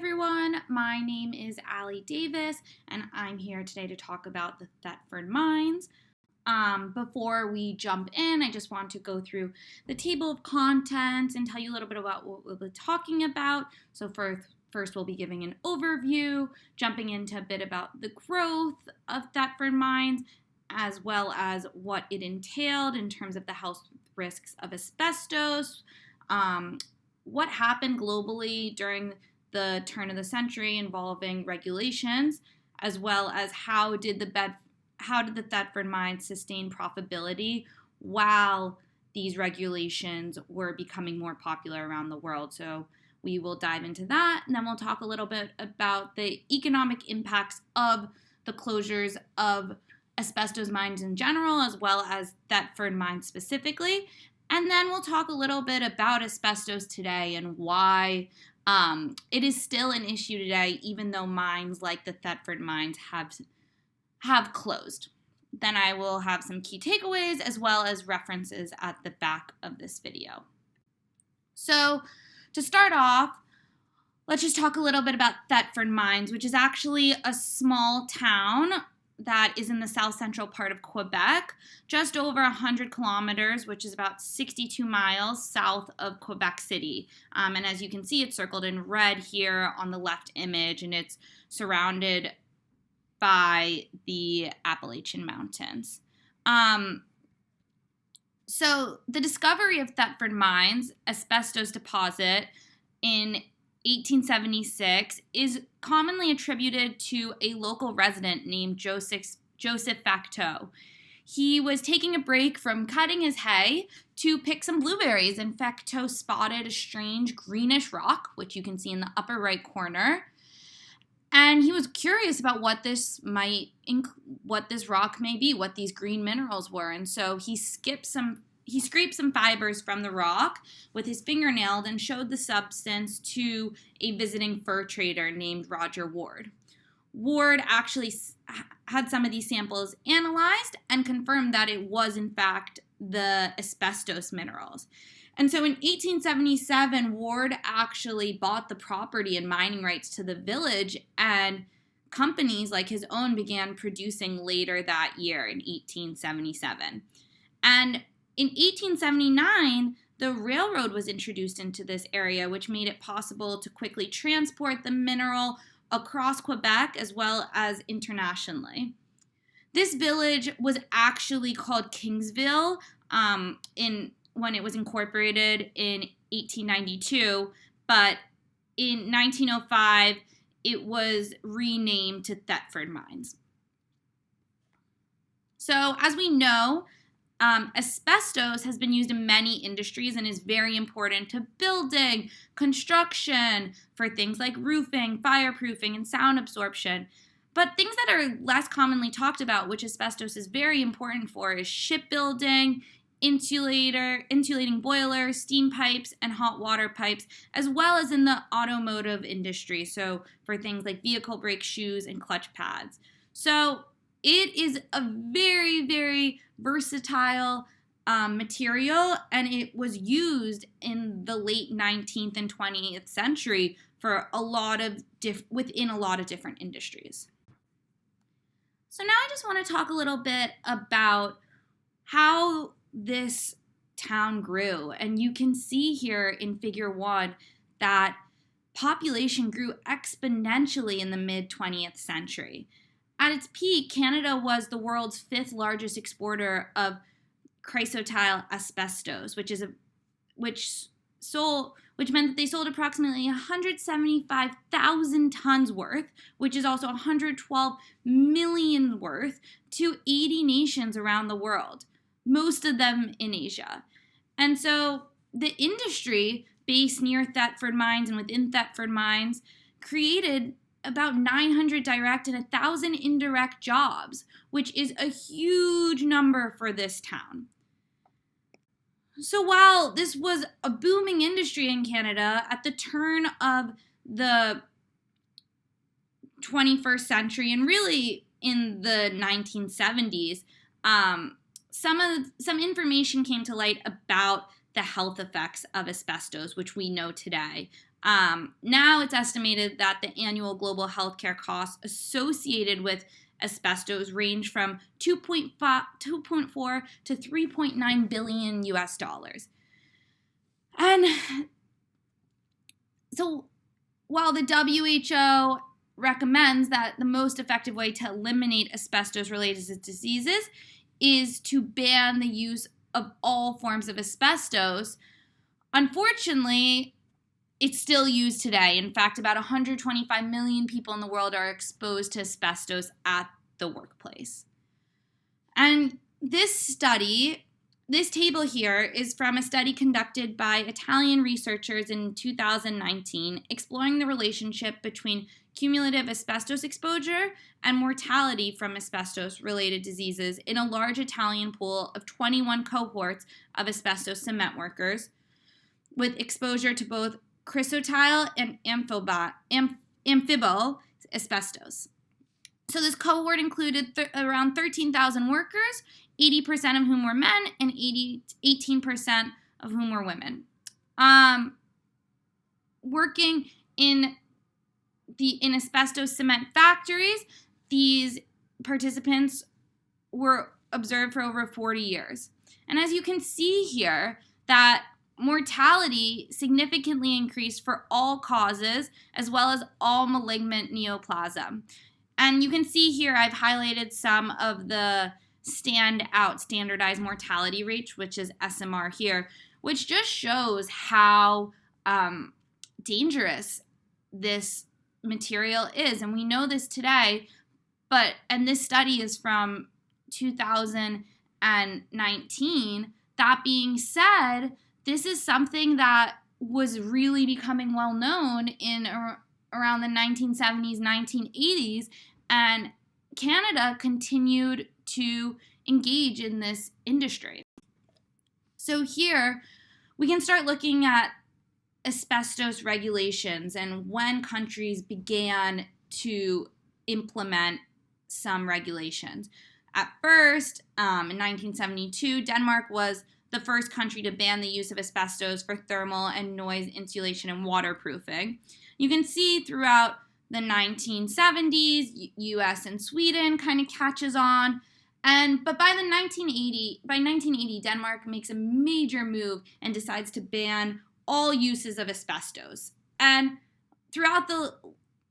everyone, my name is Allie Davis, and I'm here today to talk about the Thetford mines. Before we jump in, I just want to go through the table of contents and tell you a little bit about what we'll be talking about. So first we'll be giving an overview, jumping into a bit about the growth of Thetford mines, as well as what it entailed in terms of the health risks of asbestos, what happened globally during the turn of the century involving regulations, as well as how did the Thetford mines sustain profitability while these regulations were becoming more popular around the world. So we will dive into that, and then we'll talk a little bit about the economic impacts of the closures of asbestos mines in general, as well as Thetford mines specifically. And then we'll talk a little bit about asbestos today and why it is still an issue today, even though mines like the Thetford mines have closed. Then I will have some key takeaways as well as references at the back of this video. So to start off, let's just talk a little bit about Thetford mines, which is actually a small town that is in the south central part of Quebec, just over 100 kilometers, which is about 62 miles south of Quebec City. And as you can see, it's circled in red here on the left image, and it's surrounded by the Appalachian Mountains. So the discovery of Thetford mines, asbestos deposit, in 1876 is commonly attributed to a local resident named Joseph Facteau. He was taking a break from cutting his hay to pick some blueberries, and Facteau spotted a strange greenish rock, which you can see in the upper right corner. And he was curious about what this rock may be, what these green minerals were. And so he scraped some fibers from the rock with his fingernail and showed the substance to a visiting fur trader named Roger Ward. Ward actually had some of these samples analyzed and confirmed that it was, in fact, the asbestos minerals. And so in 1877, Ward actually bought the property and mining rights to the village, and companies like his own began producing later that year in 1877. And in 1879, the railroad was introduced into this area, which made it possible to quickly transport the mineral across Quebec as well as internationally. This village was actually called Kingsville when it was incorporated in 1892, but in 1905, it was renamed to Thetford Mines. So as we know, asbestos has been used in many industries and is very important to building, construction, for things like roofing, fireproofing, and sound absorption. But things that are less commonly talked about, which asbestos is very important for, is shipbuilding, insulating boilers, steam pipes, and hot water pipes, as well as in the automotive industry, so for things like vehicle brake shoes and clutch pads. So it is a very, very versatile material, and it was used in the late 19th and 20th century for within a lot of different industries. So now I just want to talk a little bit about how this town grew. And you can see here in figure 1 that population grew exponentially in the mid-20th century. At its peak, Canada was the world's 5th largest exporter of chrysotile asbestos, which meant that they sold approximately 175,000 tons worth, which is also 112 million worth, to 80 nations around the world, most of them in Asia. And so the industry based near Thetford mines and within Thetford mines created about 900 direct and 1,000 indirect jobs, which is a huge number for this town. So while this was a booming industry in Canada at the turn of the 21st century and really in the 1970s, some information came to light about the health effects of asbestos, which we know today. Now it's estimated that the annual global healthcare costs associated with asbestos range from 2.4 to 3.9 billion US dollars. And so while the WHO recommends that the most effective way to eliminate asbestos-related diseases is to ban the use of all forms of asbestos, unfortunately, it's still used today. In fact, about 125 million people in the world are exposed to asbestos at the workplace. And this table here is from a study conducted by Italian researchers in 2019, exploring the relationship between cumulative asbestos exposure and mortality from asbestos-related diseases in a large Italian pool of 21 cohorts of asbestos cement workers with exposure to both chrysotile and amphibole asbestos. So this cohort included around 13,000 workers, 80% of whom were men and 18% of whom were women. Working in asbestos cement factories, these participants were observed for over 40 years. And as you can see here, that mortality significantly increased for all causes as well as all malignant neoplasm. And you can see here I've highlighted some of the standardized mortality rates, which is SMR here, which just shows how dangerous this material is. And we know this today, and this study is from 2019. That being said, this is something that was really becoming well known in around the 1970s, 1980s, and Canada continued to engage in this industry. So here we can start looking at asbestos regulations and when countries began to implement some regulations. At first, in 1972, Denmark was the first country to ban the use of asbestos for thermal and noise insulation and waterproofing. You can see throughout the 1970s, US and Sweden kind of catches on. But by 1980, Denmark makes a major move and decides to ban all uses of asbestos. And throughout the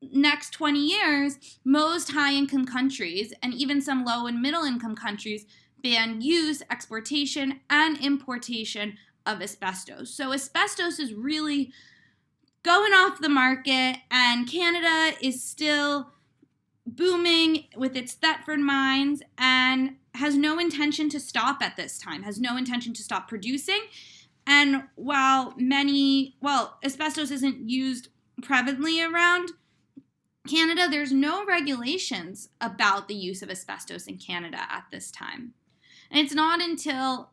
next 20 years, most high-income countries and even some low and middle-income countries ban use, exportation, and importation of asbestos. So asbestos is really going off the market, and Canada is still booming with its Thetford mines and has no intention to stop at this time, has no intention to stop producing. And while asbestos isn't used prevalently around Canada, there's no regulations about the use of asbestos in Canada at this time. And it's not until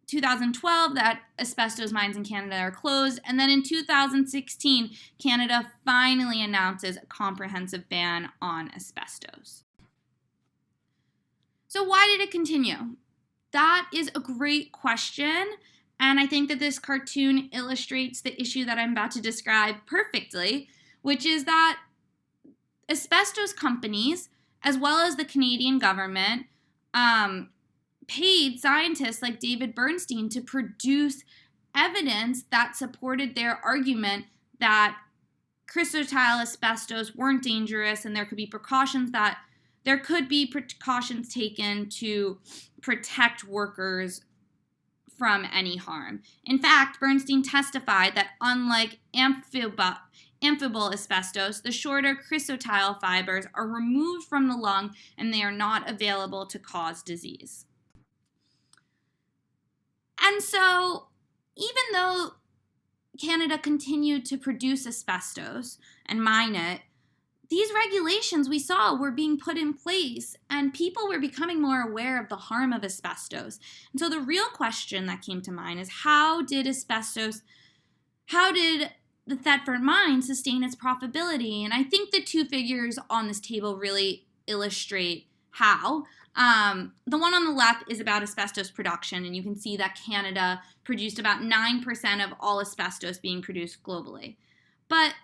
2012 that asbestos mines in Canada are closed, and then in 2016, Canada finally announces a comprehensive ban on asbestos. So why did it continue? That is a great question, and I think that this cartoon illustrates the issue that I'm about to describe perfectly, which is that asbestos companies, as well as the Canadian government, paid scientists like David Bernstein to produce evidence that supported their argument that chrysotile asbestos weren't dangerous and there could be precautions taken to protect workers from any harm. In fact, Bernstein testified that unlike amphibole asbestos, the shorter chrysotile fibers are removed from the lung and they are not available to cause disease. And so, even though Canada continued to produce asbestos and mine it, these regulations we saw were being put in place and people were becoming more aware of the harm of asbestos. And so the real question that came to mind is how did the Thetford mine sustain its profitability? And I think the two figures on this table really illustrate how. The one on the left is about asbestos production, and you can see that Canada produced about 9% of all asbestos being produced globally. But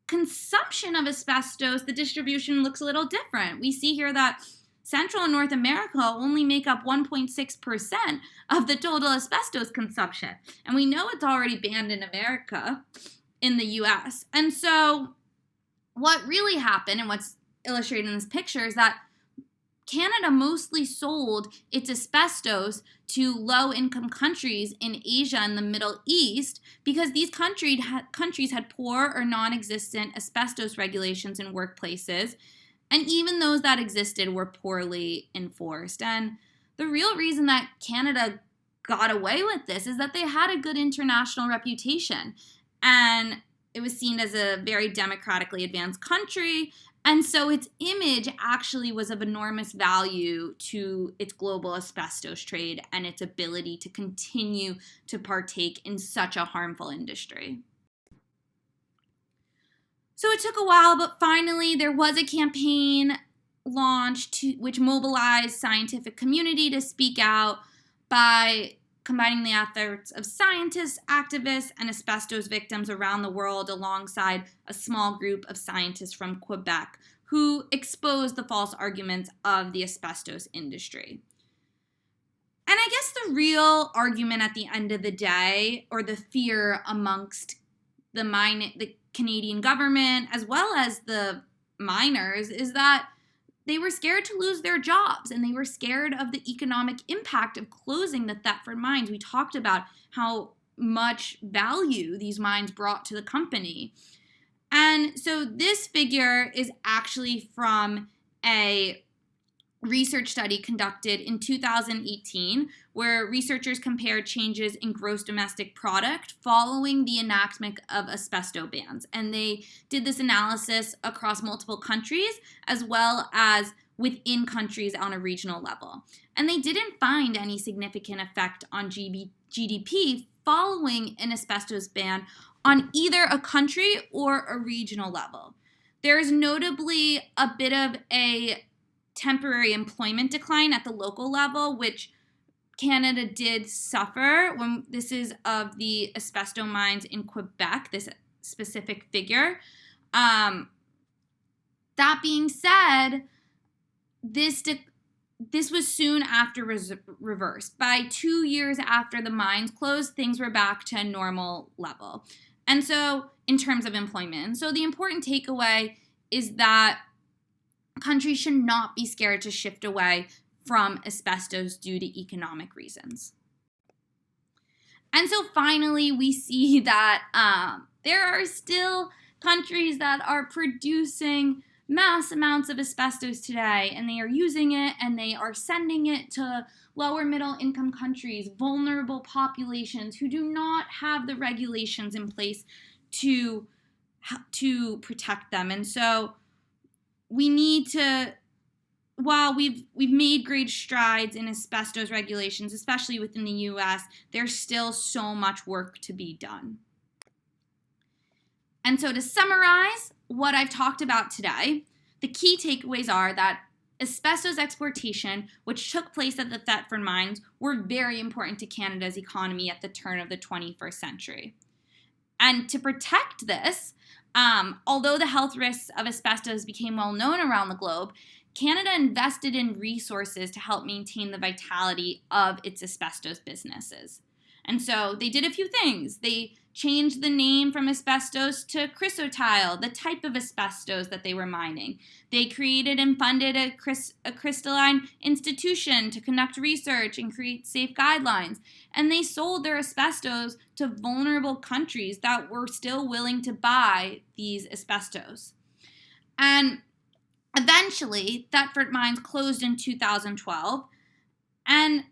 consumption of asbestos, the distribution looks a little different. We see here that Central and North America only make up 1.6% of the total asbestos consumption. And we know it's already banned in America, in the US. And so what really happened, and what's illustrated in this picture, is that Canada mostly sold its asbestos to low-income countries in Asia and the Middle East because these countries had poor or non-existent asbestos regulations in workplaces, and even those that existed were poorly enforced. And the real reason that Canada got away with this is that they had a good international reputation, and it was seen as a very democratically advanced country. And so its image actually was of enormous value to its global asbestos trade and its ability to continue to partake in such a harmful industry. So it took a while, but finally there was a campaign launched which mobilized scientific community to speak out by combining the efforts of scientists, activists, and asbestos victims around the world alongside a small group of scientists from Quebec who exposed the false arguments of the asbestos industry. And I guess the real argument at the end of the day, or the fear amongst the Canadian government as well as the miners, is that they were scared to lose their jobs, and they were scared of the economic impact of closing the Thetford mines. We talked about how much value these mines brought to the company. And so this figure is actually from a research study conducted in 2018, where researchers compared changes in gross domestic product following the enactment of asbestos bans. And they did this analysis across multiple countries as well as within countries on a regional level. And they didn't find any significant effect on GDP following an asbestos ban on either a country or a regional level. There is notably a bit of a temporary employment decline at the local level, which Canada did suffer when this is of the asbestos mines in Quebec, this specific figure. That being said, this was soon after reversed. By 2 years after the mines closed, things were back to a normal level. And so, in terms of employment. And so the important takeaway is that countries should not be scared to shift away from asbestos due to economic reasons. And so finally, we see that there are still countries that are producing mass amounts of asbestos today, and they are using it and they are sending it to lower middle income countries, vulnerable populations who do not have the regulations in place to protect them. And so we need to, while we've made great strides in asbestos regulations, especially within the US, there's still so much work to be done. And so to summarize what I've talked about today, the key takeaways are that asbestos exportation, which took place at the Thetford mines, were very important to Canada's economy at the turn of the 21st century. And to protect this, although the health risks of asbestos became well known around the globe, Canada invested in resources to help maintain the vitality of its asbestos businesses. And so they did a few things. They changed the name from asbestos to chrysotile, the type of asbestos that they were mining. They created and funded a crystalline institution to conduct research and create safe guidelines. And they sold their asbestos to vulnerable countries that were still willing to buy these asbestos. And eventually, Thetford mines closed in 2012, and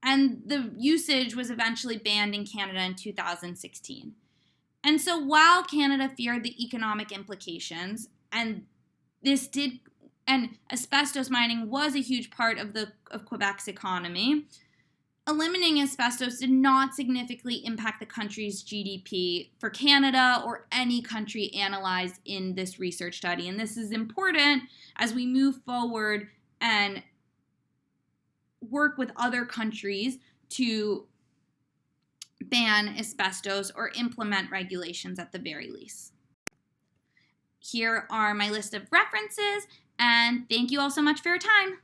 the usage was eventually banned in Canada in 2016. And so while Canada feared the economic implications, and asbestos mining was a huge part of Quebec's economy, eliminating asbestos did not significantly impact the country's GDP for Canada or any country analyzed in this research study. And this is important as we move forward and work with other countries to ban asbestos or implement regulations at the very least. Here are my list of references, and thank you all so much for your time.